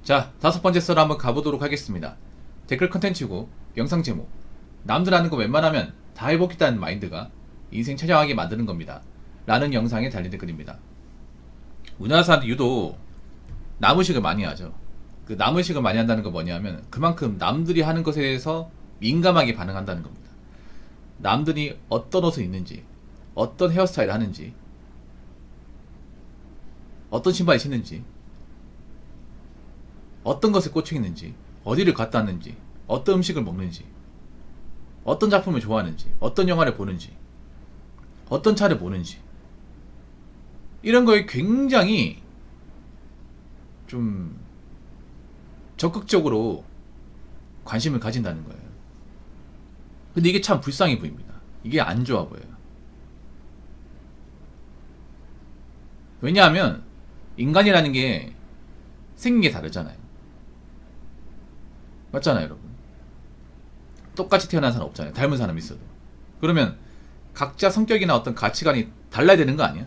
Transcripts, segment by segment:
자, 다섯 번째 썰 한번 가보도록 하겠습니다. 댓글 컨텐츠고 영상 제목, 남들 하는 거 웬만하면 다 해보겠다는 마인드가 인생 처량하게 만드는 겁니다 라는 영상에 달린 댓글입니다. 우리나라 사람들이 유독 남의식을 많이 하죠. 그 남의식을 많이 한다는 건 뭐냐면 그만큼 남들이 하는 것에 대해서 민감하게 반응한다는 겁니다. 남들이 어떤 옷을 입는지, 어떤 헤어스타일을 하는지, 어떤 신발을 신는지, 어떤 것에 꽂혀 있는지, 어디를 갔다 왔는지, 어떤 음식을 먹는지, 어떤 작품을 좋아하는지, 어떤 영화를 보는지, 어떤 차를 보는지, 이런 거에 굉장히 좀 적극적으로 관심을 가진다는 거예요. 근데 이게 참 불쌍해 보입니다. 이게 안 좋아 보여요. 왜냐하면 인간이라는 게 생긴 게 다르잖아요. 맞잖아요, 여러분. 똑같이 태어난 사람 없잖아요. 닮은 사람 있어도. 그러면 각자 성격이나 어떤 가치관이 달라야 되는 거 아니야?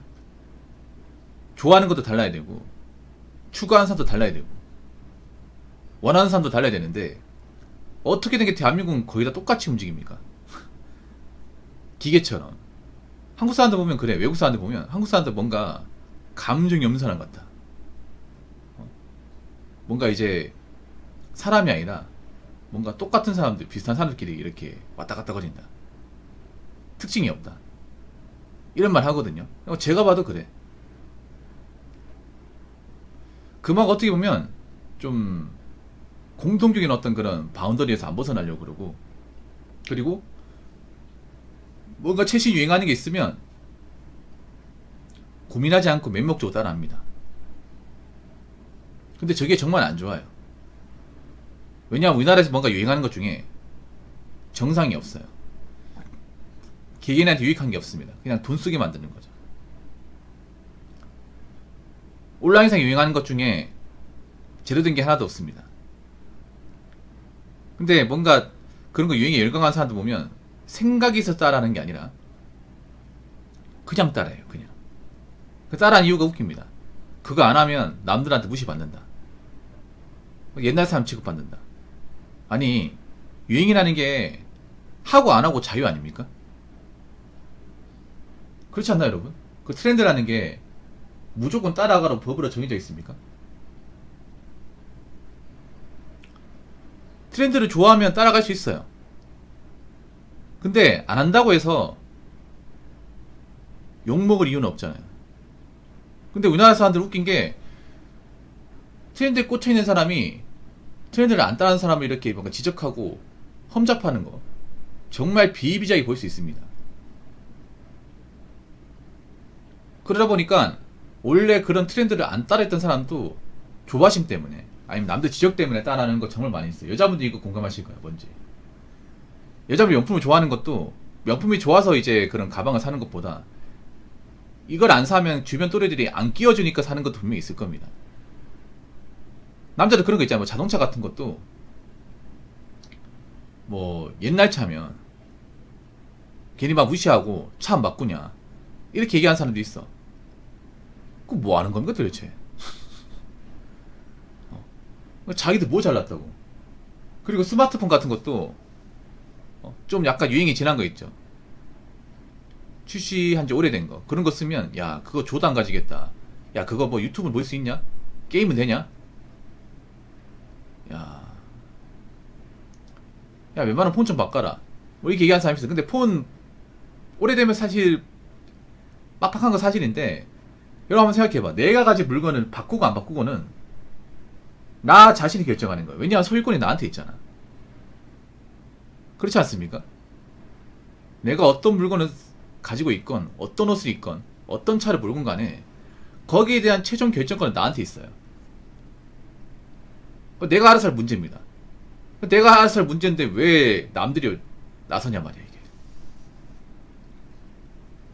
좋아하는 것도 달라야 되고, 추구하는 사람도 달라야 되고, 원하는 사람도 달라야 되는데, 어떻게 된 게 대한민국은 거의 다 똑같이 움직입니까? 기계처럼. 한국 사람들 보면 그래. 외국 사람들 보면 한국 사람들 뭔가 감정이 없는 사람 같다. 뭔가 이제 사람이 아니라 뭔가 똑같은 사람들, 비슷한 사람들끼리 이렇게 왔다 갔다 거린다. 특징이 없다. 이런 말 하거든요. 제가 봐도 그래. 그 막 어떻게 보면 좀 공통적인 어떤 그런 바운더리에서 안 벗어나려고 그러고, 그리고 뭔가 최신 유행하는 게 있으면 고민하지 않고 맹목적으로 따라합니다. 근데 저게 정말 안 좋아요. 왜냐하면 우리나라에서 뭔가 유행하는 것 중에 정상이 없어요. 개개인한테 유익한 게 없습니다. 그냥 돈 쓰게 만드는 거죠. 온라인상 유행하는 것 중에 제대로 된 게 하나도 없습니다. 근데 뭔가 그런 거 유행에 열광한 사람들 보면 생각이 있어서 따라하는 게 아니라 그냥 따라해요. 그냥. 그 따라하는 이유가 웃깁니다. 그거 안 하면 남들한테 무시받는다. 옛날 사람 취급받는다. 아니, 유행이라는 게 하고 안 하고 자유 아닙니까? 그렇지 않나요, 여러분? 그 트렌드라는 게 무조건 따라가라고 법으로 정해져 있습니까? 트렌드를 좋아하면 따라갈 수 있어요. 근데 안 한다고 해서 욕먹을 이유는 없잖아요. 근데 우리나라 사람들 웃긴 게 트렌드에 꽂혀있는 사람이 트렌드를 안 따르는 사람을 이렇게 뭔가 지적하고 험잡하는 거 정말 비일비재하게 볼 수 있습니다. 그러다 보니까 원래 그런 트렌드를 안 따라했던 사람도 조바심 때문에 아니면 남들 지적 때문에 따라하는 거 정말 많이 있어요. 여자분들 이거 공감하실 거예요. 뭔지. 여자분이 명품을 좋아하는 것도 명품이 좋아서 이제 그런 가방을 사는 것보다 이걸 안 사면 주변 또래들이 안 끼워주니까 사는 것도 분명히 있을 겁니다. 남자도 그런 거 있잖아요. 뭐 자동차 같은 것도 뭐 옛날 차면 괜히 막 무시하고 차 안 바꾸냐 이렇게 얘기하는 사람도 있어. 그 뭐 하는 겁니까 도대체? 자기들 뭐 잘났다고. 그리고 스마트폰 같은 것도 좀 약간 유행이 지난 거 있죠. 출시한 지 오래된 거. 그런 거 쓰면 야 그거 줘도 안 가지겠다. 야 그거 뭐 유튜브 볼 수 있냐? 게임은 되냐? 야 웬만하면 폰 좀 바꿔라. 뭐 이렇게 얘기하는 사람이 있어. 근데 폰 오래되면 사실 빡빡한 거 사실인데 여러분 한번 생각해봐. 내가 가진 물건을 바꾸고 안 바꾸고는 나 자신이 결정하는 거예요. 왜냐하면 소유권이 나한테 있잖아. 그렇지 않습니까? 내가 어떤 물건을 가지고 있건 어떤 옷을 입건 어떤 차를 몰건 간에 거기에 대한 최종 결정권은 나한테 있어요. 내가 알아서 할 문제입니다. 내가 알아서 할 문제인데 왜 남들이 나서냐 말이야 이게.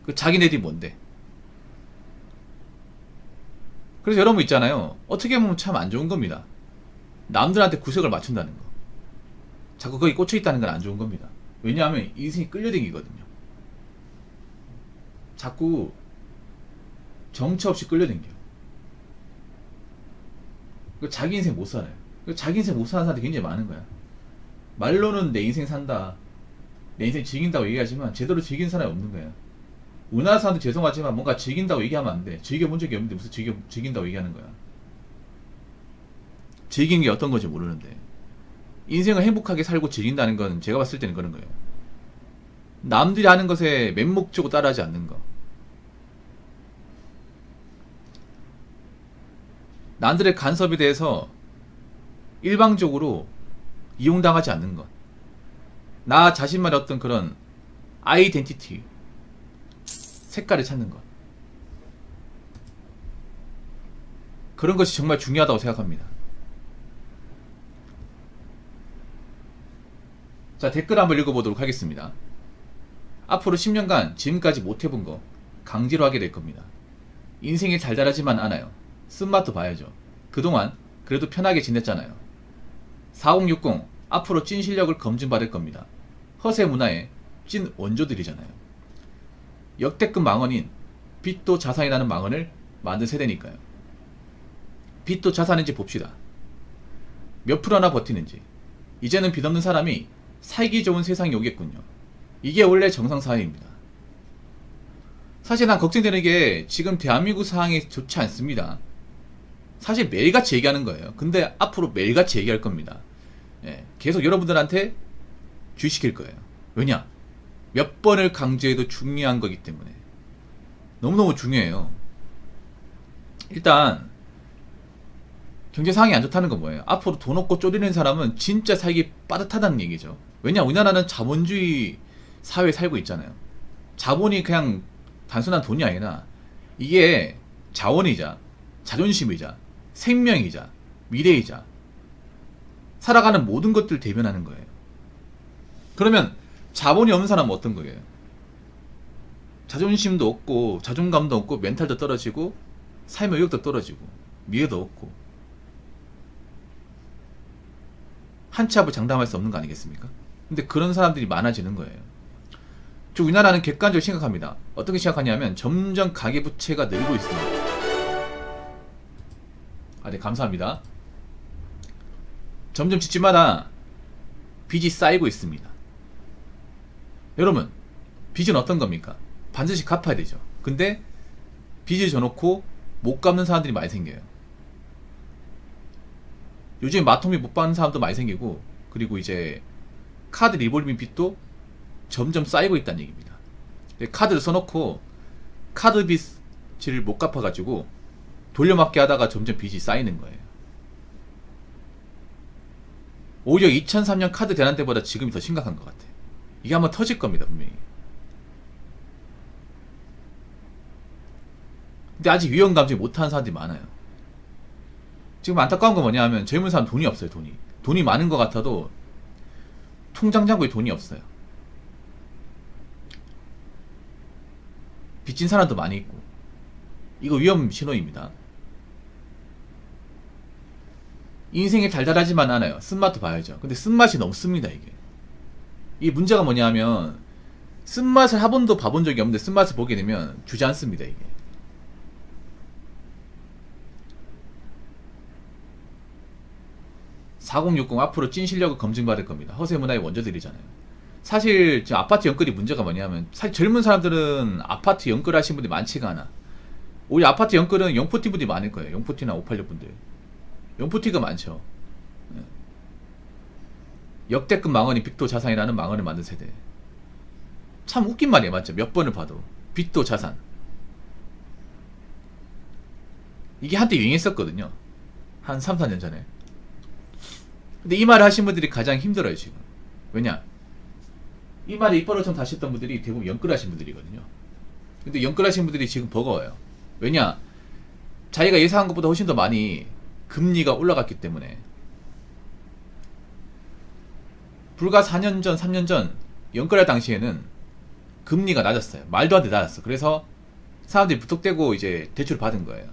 그 자기네들이 뭔데. 그래서 여러분 있잖아요. 어떻게 보면 참 안 좋은 겁니다. 남들한테 구색을 맞춘다는 거. 자꾸 거기 꽂혀있다는 건 안 좋은 겁니다. 왜냐하면 인생이 끌려다니거든요. 자꾸 정처 없이 끌려다녀. 자기 인생 못 살아요. 자기 인생 못 사는 사람들이 굉장히 많은 거야. 말로는 내 인생 산다, 내 인생 즐긴다고 얘기하지만 제대로 즐긴 사람이 없는 거야. 우리나라 사람들 죄송하지만 뭔가 즐긴다고 얘기하면 안 돼. 즐겨본 적이 없는데 무슨 즐긴다고 얘기하는 거야. 즐기는 게 어떤 건지 모르는데. 인생을 행복하게 살고 즐긴다는 건 제가 봤을 때는 그런 거예요. 남들이 하는 것에 맹목적으로 따라하지 않는 거. 남들의 간섭에 대해서 일방적으로 이용당하지 않는 것. 나 자신만의 어떤 그런 아이덴티티, 색깔을 찾는 것. 그런 것이 정말 중요하다고 생각합니다. 자, 댓글 한번 읽어보도록 하겠습니다. 앞으로 10년간 지금까지 못해본 거 강제로 하게 될 겁니다. 인생이 달달하지만 않아요. 쓴맛도 봐야죠. 그동안 그래도 편하게 지냈잖아요. 4060 앞으로 찐 실력을 검증받을 겁니다. 허세 문화의 찐 원조들이잖아요. 역대급 망언인 빚도 자산이라는 망언을 만든 세대니까요. 빚도 자산인지 봅시다. 몇 프로나 버티는지. 이제는 빚 없는 사람이 살기 좋은 세상이 오겠군요. 이게 원래 정상사회입니다. 사실 난 걱정되는 게 지금 대한민국 상황이 좋지 않습니다. 사실 매일같이 얘기하는 거예요. 근데 앞으로 매일같이 얘기할 겁니다. 예, 계속 여러분들한테 주의시킬 거예요. 왜냐? 몇 번을 강조해도 중요한 거기 때문에. 너무너무 중요해요. 일단 경제 상황이 안 좋다는 건 뭐예요? 앞으로 돈 없고 쪼리는 사람은 진짜 살기 빠듯하다는 얘기죠. 왜냐? 우리나라는 자본주의 사회에 살고 있잖아요. 자본이 그냥 단순한 돈이 아니라 이게 자원이자 자존심이자 생명이자 미래이자 살아가는 모든 것들을 대변하는 거예요. 그러면 자본이 없는 사람은 어떤 거예요? 자존심도 없고 자존감도 없고 멘탈도 떨어지고 삶의 의욕도 떨어지고 미래도 없고 한 치 앞을 장담할 수 없는 거 아니겠습니까? 근데 그런 사람들이 많아지는 거예요. 우리나라는 객관적으로 심각합니다. 어떻게 생각하냐면 점점 가계부채가 늘고 있습니다. 네, 감사합니다. 점점 집집마다 빚이 쌓이고 있습니다. 여러분, 빚은 어떤 겁니까? 반드시 갚아야 되죠. 근데 빚을 져놓고 못 갚는 사람들이 많이 생겨요. 요즘에 마통비 못 받는 사람도 많이 생기고, 그리고 이제 카드 리볼빙 빚도 점점 쌓이고 있다는 얘기입니다. 카드를 써놓고 카드 빚을 못 갚아가지고 돌려막기 하다가 점점 빚이 쌓이는 거예요. 오히려 2003년 카드 대란 때보다 지금이 더 심각한 것 같아요. 이게 한번 터질 겁니다, 분명히. 근데 아직 위험 감지 못하는 사람들이 많아요. 지금 안타까운 건 뭐냐 하면 젊은 사람 돈이 없어요. 돈이 많은 것 같아도 통장 잔고에 돈이 없어요. 빚진 사람도 많이 있고. 이거 위험 신호입니다. 인생이 달달하지만 않아요. 쓴맛도 봐야죠. 근데 쓴맛이 너무 씁니다, 이게. 이 문제가 뭐냐 하면 쓴맛을 한 번도 봐본 적이 없는데 쓴맛을 보게 되면 주저앉습니다, 이게. (4060) 앞으로 찐 실력을 검증받을 겁니다. 허세 문화의 원조들이잖아요. 사실 지금 아파트 연끌이 문제가 뭐냐면 사실 젊은 사람들은 아파트 연끌 하신 분들이 많지가 않아. 오히려 아파트 연끌은 영포티 분들이 많을 거예요. 영포티나 586 분들. 영포티가 많죠. 역대급 망언이 빚도 자산이라는 망언을 만든 세대. 참 웃긴 말이에요, 맞죠? 몇 번을 봐도 빚도 자산. 이게 한때 유행했었거든요. 한 3, 4년 전에. 근데 이 말을 하신 분들이 가장 힘들어요, 지금. 왜냐? 이 말에 입버릇처럼 다셨던 분들이 대부분 연끌하신 분들이거든요. 근데 연끌하신 분들이 지금 버거워요. 왜냐? 자기가 예상한 것보다 훨씬 더 많이 금리가 올라갔기 때문에. 불과 4년 전, 3년 전 연끌할 당시에는 금리가 낮았어요. 말도 안 돼 낮았어. 그래서 사람들이 부탁대고 이제 대출을 받은 거예요.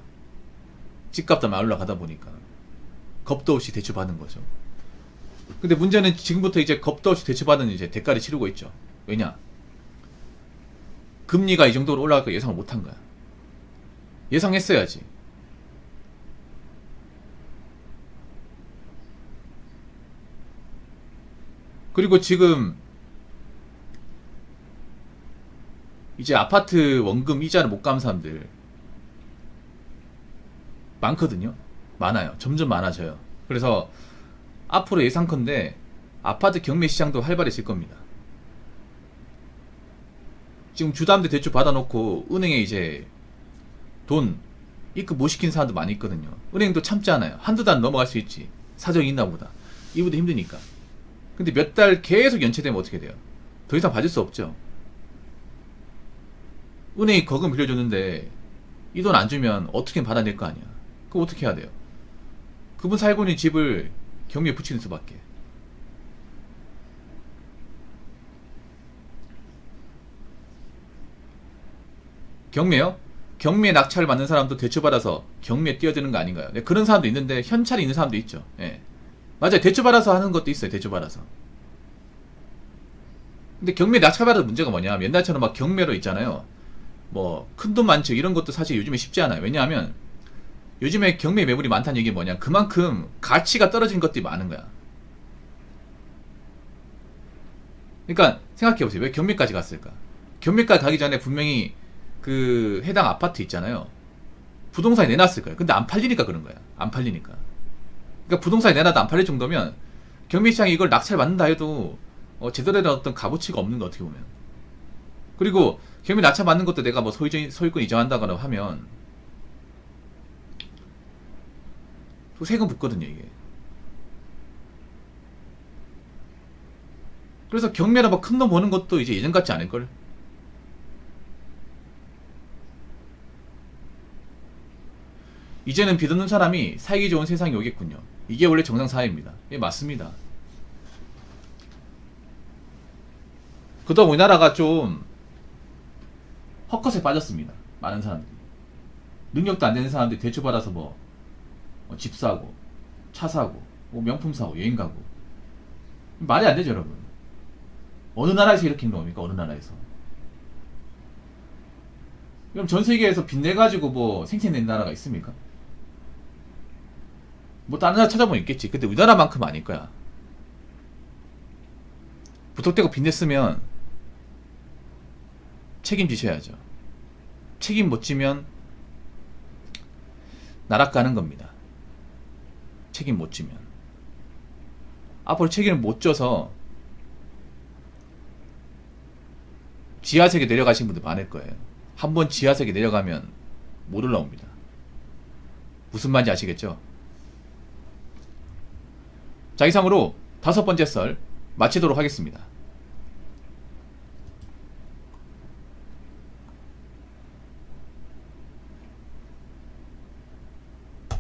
집값도 많이 올라가다 보니까 겁도 없이 대출 받는 거죠. 근데 문제는 지금부터 이제 겁도 없이 대출받은 이제 대가를 치르고 있죠. 왜냐? 금리가 이 정도로 올라갈 거 예상을 못한 거야. 예상했어야지. 그리고 지금 이제 아파트 원금 이자를 못 갚는 사람들 많거든요. 많아요. 점점 많아져요. 그래서 앞으로 예상컨대 아파트 경매 시장도 활발해질 겁니다. 지금 주담대 대출 받아놓고 은행에 이제 돈 입금 못 시키는 사람도 많이 있거든요. 은행도 참지 않아요. 한두 달 넘어갈 수 있지. 사정이 있나 보다. 이분도 힘드니까. 근데 몇 달 계속 연체되면 어떻게 돼요? 더 이상 받을 수 없죠. 은행이 거금 빌려줬는데 이 돈 안 주면 어떻게 받아낼 거 아니야. 그럼 어떻게 해야 돼요? 그분 살고 있는 집을 경매에 붙이는 수밖에. 경매요? 경매에 낙찰을 받는 사람도 대출받아서 경매에 뛰어드는 거 아닌가요? 네, 그런 사람도 있는데 현찰이 있는 사람도 있죠. 예. 맞아요. 대출받아서 하는 것도 있어요. 대출받아서. 근데 경매 낙찰받아도 문제가 뭐냐? 옛날처럼 막 경매로 있잖아요. 뭐 큰돈 많죠. 이런 것도 사실 요즘에 쉽지 않아요. 왜냐하면 요즘에 경매 매물이 많다는 얘기 뭐냐? 그만큼 가치가 떨어진 것들이 많은 거야. 그러니까 생각해보세요. 왜 경매까지 갔을까? 경매까지 가기 전에 분명히 그 해당 아파트 있잖아요. 부동산에 내놨을 거예요. 근데 안 팔리니까 그런 거야. 안 팔리니까. 그러니까 부동산에 내놔도 안 팔릴 정도면 경매시장이 이걸 낙찰 받는다 해도 제대로 된 어떤 값어치가 없는 거 어떻게 보면. 그리고 경매 낙찰 받는 것도 내가 뭐 소유권 이전한다거나 하면 또 세금 붙거든요 이게. 그래서 경매로 막 큰 돈 버는 것도 이제 예전 같지 않을걸. 이제는 빚 없는 사람이 살기 좋은 세상이 오겠군요. 이게 원래 정상사회입니다. 예, 맞습니다. 그동안 우리나라가 좀 헛것에 빠졌습니다. 많은 사람들이. 능력도 안 되는 사람들이 대출받아서 집 사고, 차 사고, 뭐 명품 사고, 여행 가고. 말이 안 되죠, 여러분. 어느 나라에서 이렇게 있는 겁니까? 어느 나라에서. 그럼 전 세계에서 빚내가지고 뭐 생생낸 나라가 있습니까? 뭐 다른 나라 찾아보면 있겠지. 근데 우리나라만큼 아닐 거야. 부탁되고 빚냈으면 책임지셔야죠. 책임 못 지면 나락 가는 겁니다. 책임 못 지면. 앞으로 책임을 못 져서 지하세계 내려가신 분들 많을 거예요. 한번 지하세계 내려가면 못 올라옵니다. 무슨 말인지 아시겠죠? 자, 이상으로 5번째 썰 마치도록 하겠습니다.